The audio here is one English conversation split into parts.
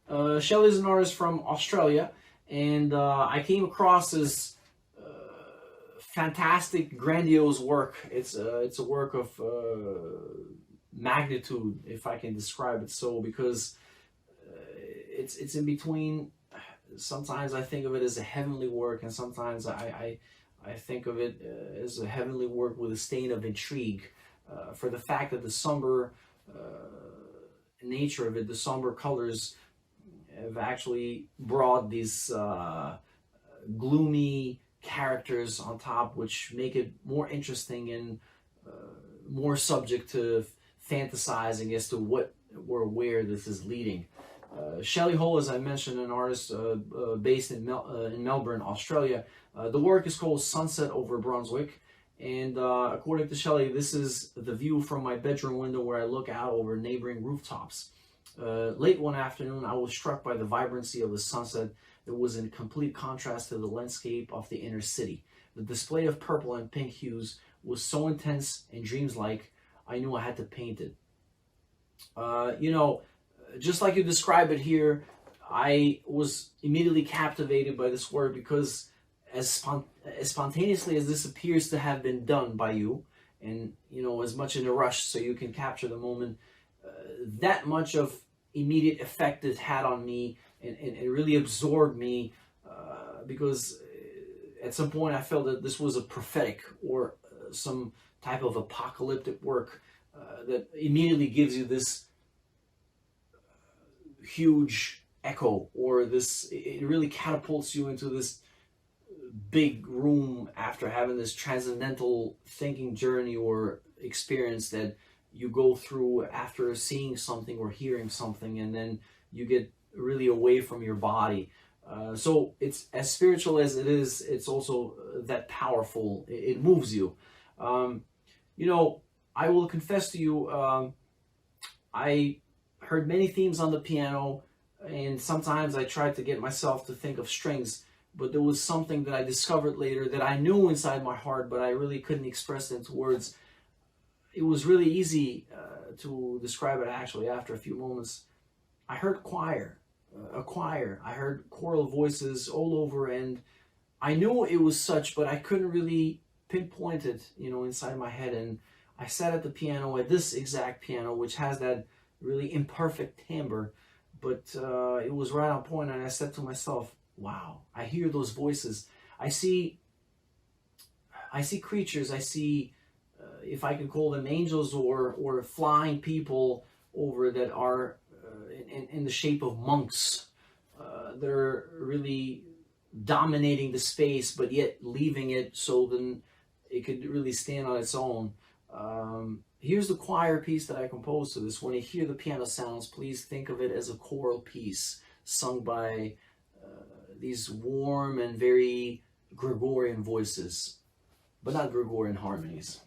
Shelley is an artist from Australia, and I came across this fantastic, grandiose work. It's a work of magnitude, if I can describe it so, because it's in between. Sometimes I think of it as a heavenly work, and sometimes I think of it as a heavenly work with a stain of intrigue, for the fact that the somber nature of it, the somber colors, have actually brought these gloomy characters on top, which make it more interesting and more subject to fantasizing as to what or where this is leading. Shelley Hull, as I mentioned, an artist based in Melbourne, Australia. The work is called Sunset over Brunswick, and according to Shelley, this is the view from my bedroom window where I look out over neighboring rooftops. Late one afternoon, I was struck by the vibrancy of the sunset that was in complete contrast to the landscape of the inner city. The display of purple and pink hues was so intense and dreams-like, I knew I had to paint it. Just like you describe it here, I was immediately captivated by this work because as spontaneously as this appears to have been done by you, and as much in a rush so you can capture the moment, that much of immediate effect it had on me, and it really absorbed me, because at some point I felt that this was a prophetic or some type of apocalyptic work that immediately gives you this huge echo, or it really catapults you into this big room after having this transcendental thinking journey or experience that you go through after seeing something or hearing something, and then you get really away from your body. So it's as spiritual as it is, it's also that powerful. It moves you. I will confess to you, I heard many themes on the piano, and sometimes I tried to get myself to think of strings, but there was something that I discovered later that I knew inside my heart, but I really couldn't express it into words. It was really easy to describe it actually after a few moments. I heard a choir. I heard choral voices all over, and I knew it was such, but I couldn't really pinpoint it, inside my head. And I sat at the piano, at this exact piano, which has that really imperfect timbre, but it was right on point, and I said to myself, wow, I hear those voices. I see creatures. I see, if I could call them angels or flying people over that are in the shape of monks. They're really dominating the space, but yet leaving it so then it could really stand on its own. Here's the choir piece that I composed to this. When you hear the piano sounds, please think of it as a choral piece sung by these warm and very Gregorian voices, but not Gregorian harmonies.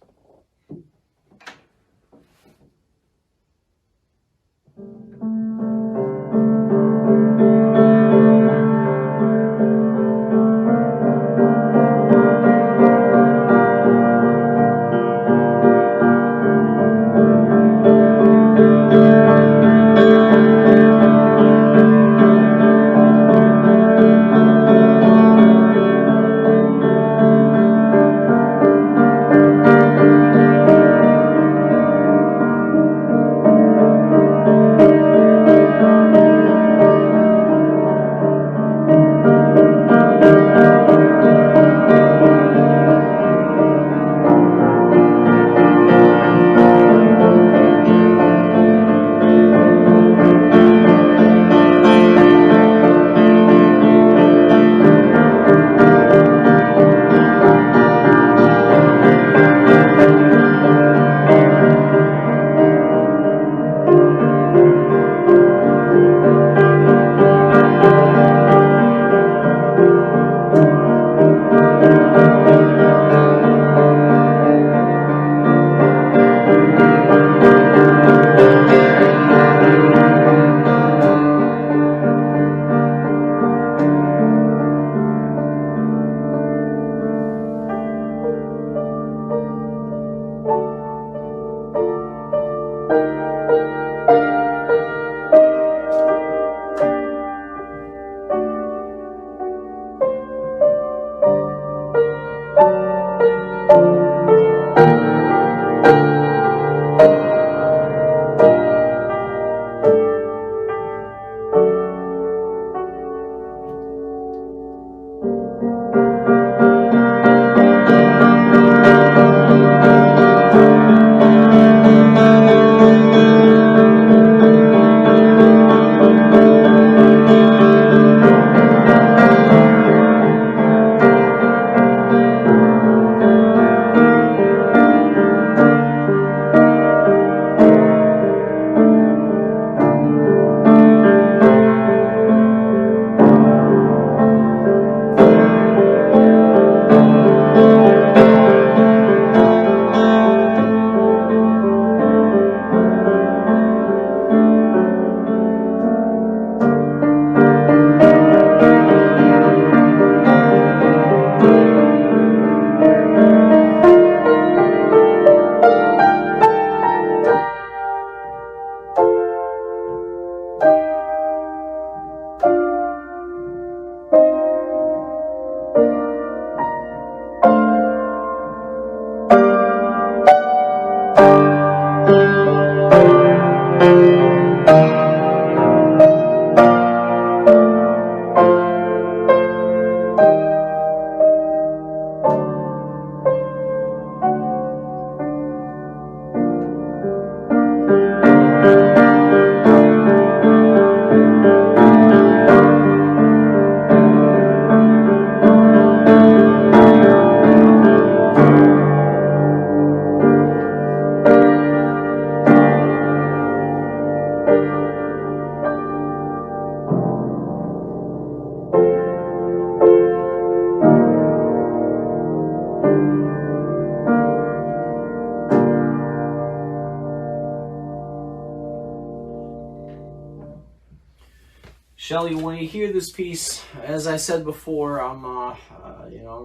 Shelley, when you hear this piece, as I said before, I'm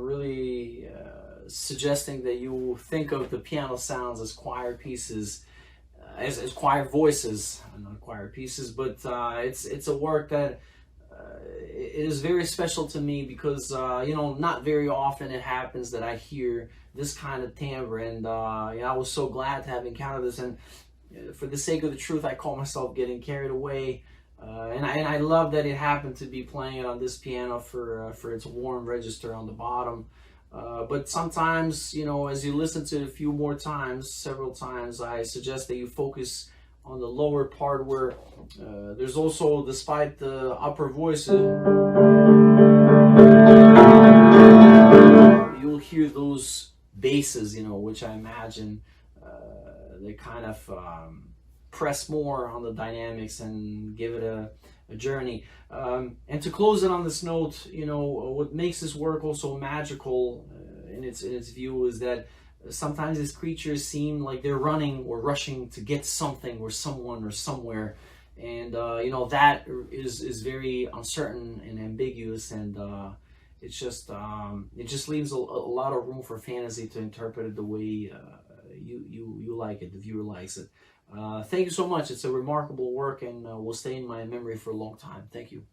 really suggesting that you think of the piano sounds as choir pieces, as choir voices, not choir pieces, but it's a work that it is very special to me because not very often it happens that I hear this kind of timbre, and I was so glad to have encountered this. And for the sake of the truth, I call myself getting carried away. And I love that it happened to be playing it on this piano for its warm register on the bottom. But sometimes, as you listen to it a few more times, several times, I suggest that you focus on the lower part where there's also, despite the upper voices, you'll hear those basses, which I imagine they kind of press more on the dynamics and give it a journey. And to close it on this note, what makes this work also magical in its view is that sometimes these creatures seem like they're running or rushing to get something or someone or somewhere, and that is very uncertain and ambiguous, and it just leaves a lot of room for fantasy to interpret it the way you like it, the viewer likes it. Thank you so much. It's a remarkable work, and will stay in my memory for a long time. Thank you.